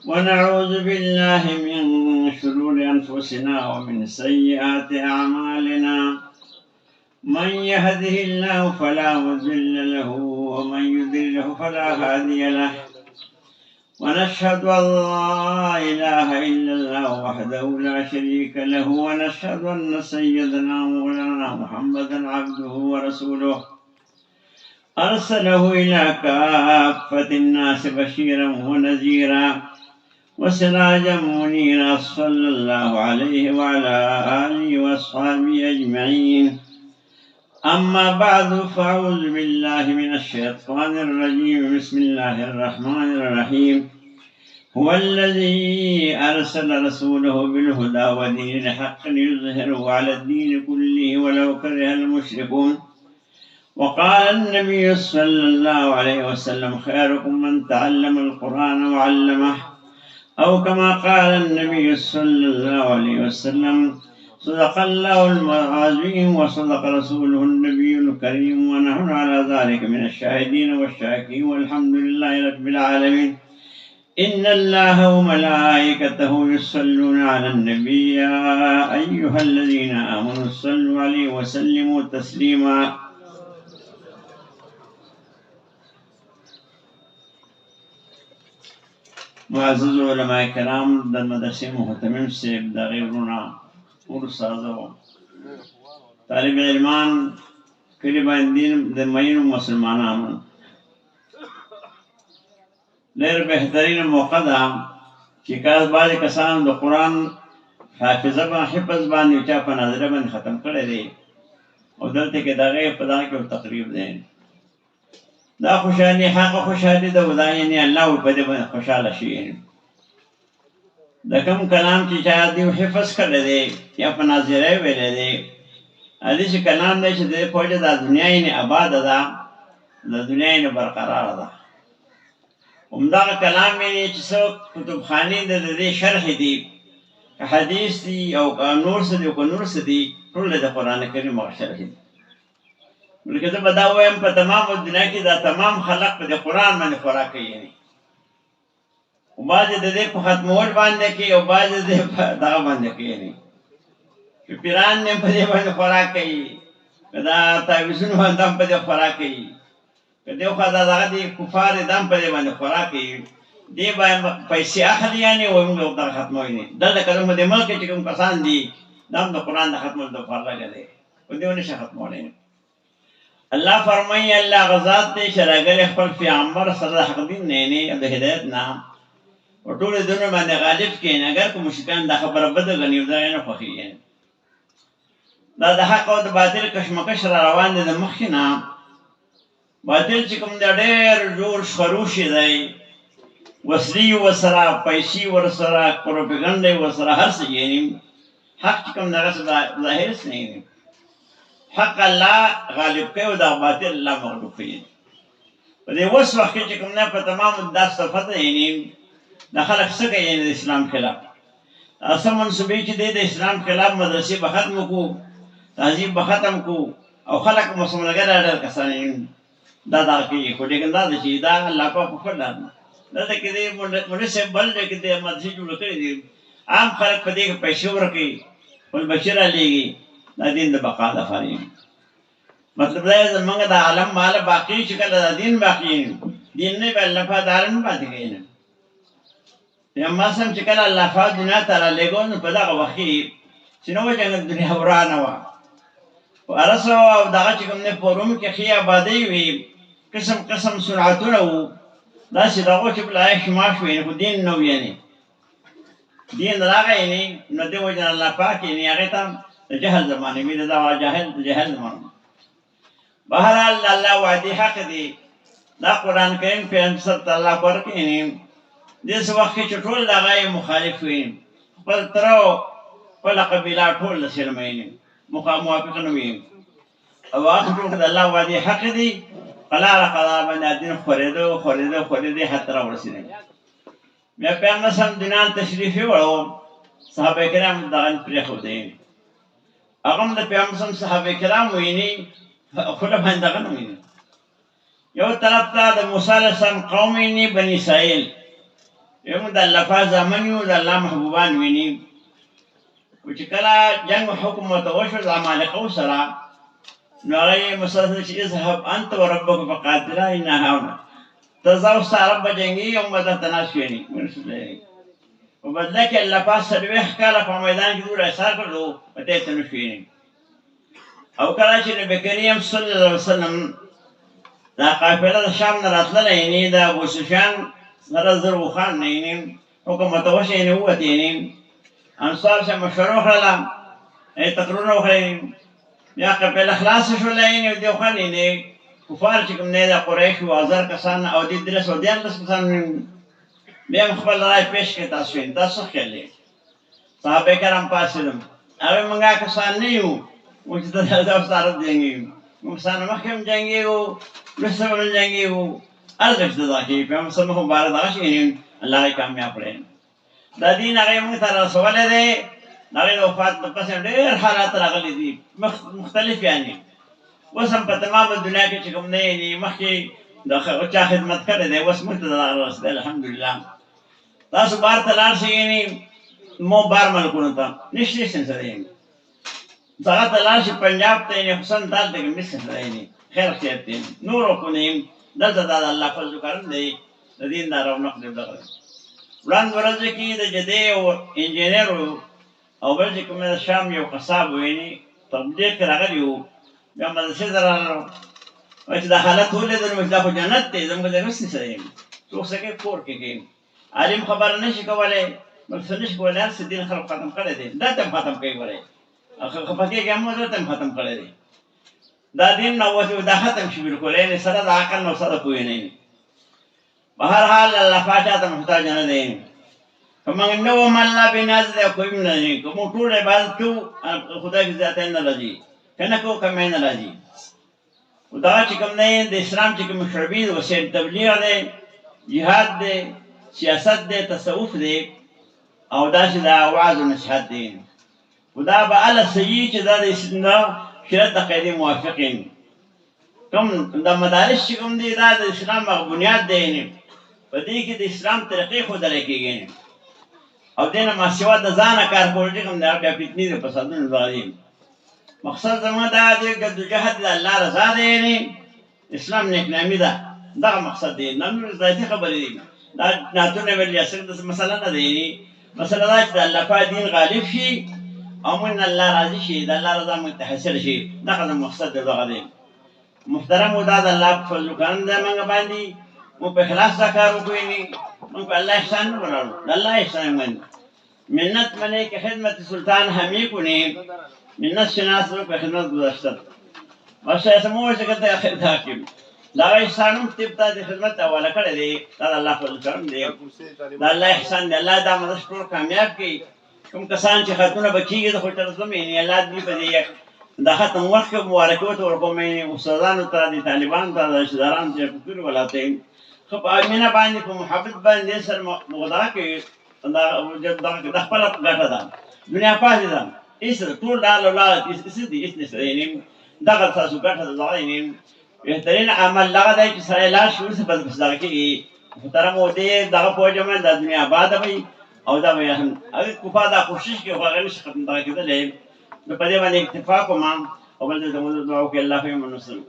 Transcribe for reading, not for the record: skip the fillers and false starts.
ونعوذ بالله من شرور أنفسنا ومن سيئات أعمالنا. من يهده الله فلا مضل له ومن يضلله فلا هادي له. ونشهد أن لا إله إلا الله وحده لا شريك له، ونشهد أن سيدنا مولانا محمدا عبده ورسوله أرسله إلى كافة الناس بشيرا ونذيرا وسراجا منيرا، صلى الله عليه وعلى آله وأصحابه أجمعين. أما بعد، فأعوذ بالله من الشيطان الرجيم. بسم الله الرحمن الرحيم. هو الذي أرسل رسوله بالهدى ودين الحق ليظهره على الدين كله ولو كره المشركون. وقال النبي صلى الله عليه وسلم: خيركم من تعلم القرآن وعلمه، أو كما قال النبي صلى الله عليه وسلم: صدق الله العظيم وصدق رسوله النبي الكريم، ونحن على ذلك من الشاهدين والشاكرين، والحمد لله رب العالمين. إن الله وملائكته يصلون على النبي، يا أيها الذين آمنوا صلوا عليه وسلموا تسليما. معزز علماء کرام، در مدرسه محتمم سے دا غیرونا ورسازو طالب علمان کلی باندین در مین مسلمانان لیر بہترین موقع دا چې کاز بعض کسان د قرآن حافظه با حفظ باندې چا په نظره باندې ختم کړی دی، او دلته کې دغه په دغه کې تقریب دی. دا خوشحالی حق خوشحالی دا ودا یعنی الله په دې باندې خوشاله شي. د کوم کلام چې چا دی حفظ کړی دی یا په نظره ویلی دی، حدیث کلام دی چې د فوجه د دنیا یې آباد ده، د دنیا یې برقرار ده. همدغه کلام یې چې څوک کتبخانې د دې شرح دي، که حدیث دي او که نور څه دي او که نور څه دي، ټول د قرآن کریم هغه شرح دي. بلکې زه به دا وایم په تمام دنیا کې دا تمام خلق په دې قرآن باندې خوراک کوي، او بعض د دې په ختمول باندې کوي او بعض د دې په دغه باندې کوي. چې پیران نه په دې باندې خوراک کوي، که دا تعویذونه باندې هم په دې خوراک کوي، که دې خوا دا دغه دي کفار یې هم په دې باندې خوراک کوي. دې باندې پیسې اخلي یعنې او موږ دغه ختموي نه. دلته که زموږ د ملک کې چې کوم کسان دي دا هم د قرآن د ختمولو دپاره لګیا دی، خو دې ونشي ختمولی. الله فرمایي الله غذات دی چې راغلی خپل پیغمبر سره د حق دین نه د هدایت نه او ټولې دنیا باندې غالب کړي. اگر که مشرکان دا خبره بده ګڼي او دا یې نه خوښوي، دا د حق او د باطل کشمکش را روان دی. د مخکې نه باطل چې کوم دی ډېر جوړ خروشي دی، وسلې ورسره، پیسې ورسره، پروپیګنډه ورسره، هر څه یې. حق چې کوم دغسې ظاهر څه نه، حق الله غالب کوي او دا باطل الله مغلوب کوي. په دې اوس وخت کې چې کوم نه په تمام دا صفت یعنی د خلک څه کوي یعنی د اسلام خلاف اصل منسوبې چې د اسلام خلاف مدرسې به ختم کو، تهذیب به ختم کو، او خلک مسلمانګر ډېر کسان دا دا کوي. خو لیکن دا چې دا الله په خپل نه دلته کې د مناسب بل دی کې د مدرسې جوړ کړي دي، عام خلک په دې کې پیسې ورکوي، خپل بچي رالیږي، دا دین د بقا لپاره. مطلب دا زمونږ د عالم مال باقي چې کله دا دین باقي دین نه به الله پاک نه پاتې کوي. پیغمبر سم چې کله الله پاک دنیا ته رالیږو نو په دغه وخت کې چې نو څنګه دنیا ورانه وه، په ارسو او دغه چې کوم نه په روم کې ښې آبادۍ وي، قسم قسم صنعتونه وو، داسې دغو چې بلای شماش وي، خو دین نه و. یعنې دین راغی یعنې نو دې وجه الله پاک یعنې هغې ته د جهل زمانه وي، دا جاهل د جهل زمانه. بهرحال الله وعدې حق دی. دا قرآن کریم پیغمبر صلی الله ورکړي یعنې داسې وخت کې چې ټول د هغه یې مخالف وي، خپل تره خپله قبیله ټول د سره مینې موافق نه وي، او هغه ټول د الله وعدې حق دی. قلاره قلاره باندې دین خورېده خورېده خورېده حتی راورسېدی. بیا پیغمبر صلی دنیا تشریف یوړو، صحابه کرام دغه پرېښودی. هغه هم د پیغمبر صلی صحابه کرام ویني، خپله باندې دغه نه ویني. یو طرف ته د موسی علیه السلام قوم ویني، بني اسرائیل، یو د الله پاک زامن یو د الله محبوبان ویني و چې کله جنگ حکم ورته وشو د عمالقو سره نو هغه مسلسل چې اذهب انت وربک فقاتلا انا هاهنا ته ځه او ستا رب به جنګېږي او موږ دلته ناست کښېني په بدله کې الله پاک څلوېښت کاله په میدان کې دوی ایثار کړلو په ته نه کښېني او کله چې نبي کریم صلی الله علیه وسلم دا قافله د شام نه راتلله یعنې د ابوسفیان سره زر وخان نه یعنې حکم ورته وشو یعنې ووت یعنې انصار سره مشوره وکړله تقریرونه وکړل بیا قافله خلاصه شوله یعنې دې وخوان یعنې کفار چې کوم دی د قریشو 1000 کسان او دې 314 کسان بیا هم خپل رای پیش کړي تاسو یې تاسو خیال دی صحابه کرام پاسېدم هغوی موږ هغه کسان نه یو چې د سره جنګېږو موږ ستانه مخکې هم جنګېږو وروسته به هم جنګېږو هر ځای چې دغه کوي پیغمبر صلی الله علیه وسلم مبارک دغه شي الله یې کامیاب کړی دا دین هغې موږ ته رسولی دی د هغې د وفات نه پس ډېر حالات راغلي دي مختلف یعنې اوس هم په تمامه دنیا کې چې کوم دی یعنې مخکې د چا خدمت کړی دی اوس موږ ته دغه رسېدی الحمدلله تاسو بهر ته لاړ شئ یعنې مو بهر ملکونو ته نشته سره یعنې هغه ته لاړ شي پنجاب ته یعنې خصوصا دلته کې مصر سره یعنې خیر خیریت دی نور حکونه دلته دا د الله فضل کرم دی د دین دا رونق دی دغه وړاندې ورځو کې د جدې او انجینر او بل چې کوم د شام یو قصاب و یعنې تبلیغ کې راغلی و بیا مدرسې ته راغلو وایي چې دا حالت ولیدل نو دا خو جنت دی زموږ د رسنې سره یم څوک څه کوي کور کې کوي عالم خبره نه شي کولی بل څه نه شي کولی هر څه دین خلق ختم کړی دی دلته هم ختم کوي ګورئ خفه کېږي هم دلته هم ختم کړی دی دا دین نه اوس دا ختم شي بلکل یعنې سره د عقل نه سره پوهې نه وي په هر حال الله پاک چاته محتاج نه دی که موږ نه وم الله بېنیاز دی او کوی هم نه دی که موږ ټول عبادت کوو خدای کې زیاتی نه راځي که نه کوو کمی نه راځي خو دغه چې کوم دی د اسلام چې کوم شعبې د وسیل تبلیغ دی جهاد دی سیاست دی تصوف دی او داسې د وعظ و نصیحت دی خو دا به هله صحیح چې دا د شریعت د قاعدې موافق یم کوم د مدارس چې کوم دی دا د اسلام هغه بنیاد دی په دې کې د اسلام طریقې ښودلی کېږي او دې نه ماسوا د ځانه کار کول چې کوم دی بیا فتنې د فسادونو دغه دی مقصد زموږ دا دی جدوجهد د الله رضا دی یعنې اسلام نیکنامي ده دغه مقصد دی نور ذاتي خبرې دي دا نعتونه ویل یا صرف داسې مسله نه ده یعنې مسله دا چې د الله پاک دین غالب شي او موږ نه الله راضي شي د الله رضا موږ ته حاصل شي دغه زموږ مقصد دی دغه دی محترمو دا د الله په فضل و کرم دی موږ باندې موږ په اخلاص دا کار وکړو یعنې موږ په الله احسان نه ولاړو د الله احسان منو منت منې که خدمت سلطان همی کنیم منت شناس رو په خدمت گذاشتن بس ایسا موږ چې کته اخر دا کیم دا احسان هم طب ته د خدمت حواله کړی دی دا د الله فضل کرم دی دا الله احسان دی الله دا مدرسه ټول کامیاب کړي کوم کسان چې ختمونه به کېږي د خو ترڅم یعنې الله دې په دې د ختم وخت کې مبارکي ورته ورکوم یعنې استادانو ته د طالبانو ته د رشتهدارانو ته په ټول ولاته یم ښه په مینه باندې په محبت باندې سره مغدا کوي د خپله ګټه ده دنیا پاتې ده هېڅ ټول ډال ولاړ څه دي هېڅ نشته یعنې دغه ستاسو ګټه ده دغه یعنې بهترین عمل دغه دی چې سړی لاړ شي وروسته بس دغه کېږي محترمو دې دغه په وجه باندې د دنیا آباده وي او دا به هم هغې کفار دا کوشش کوي خو هغه نشي ختم دغه کېدلی نو په دې باندې اکتفا کوم او بل ځای ته مو دعا وکړي الله فهم ونسلم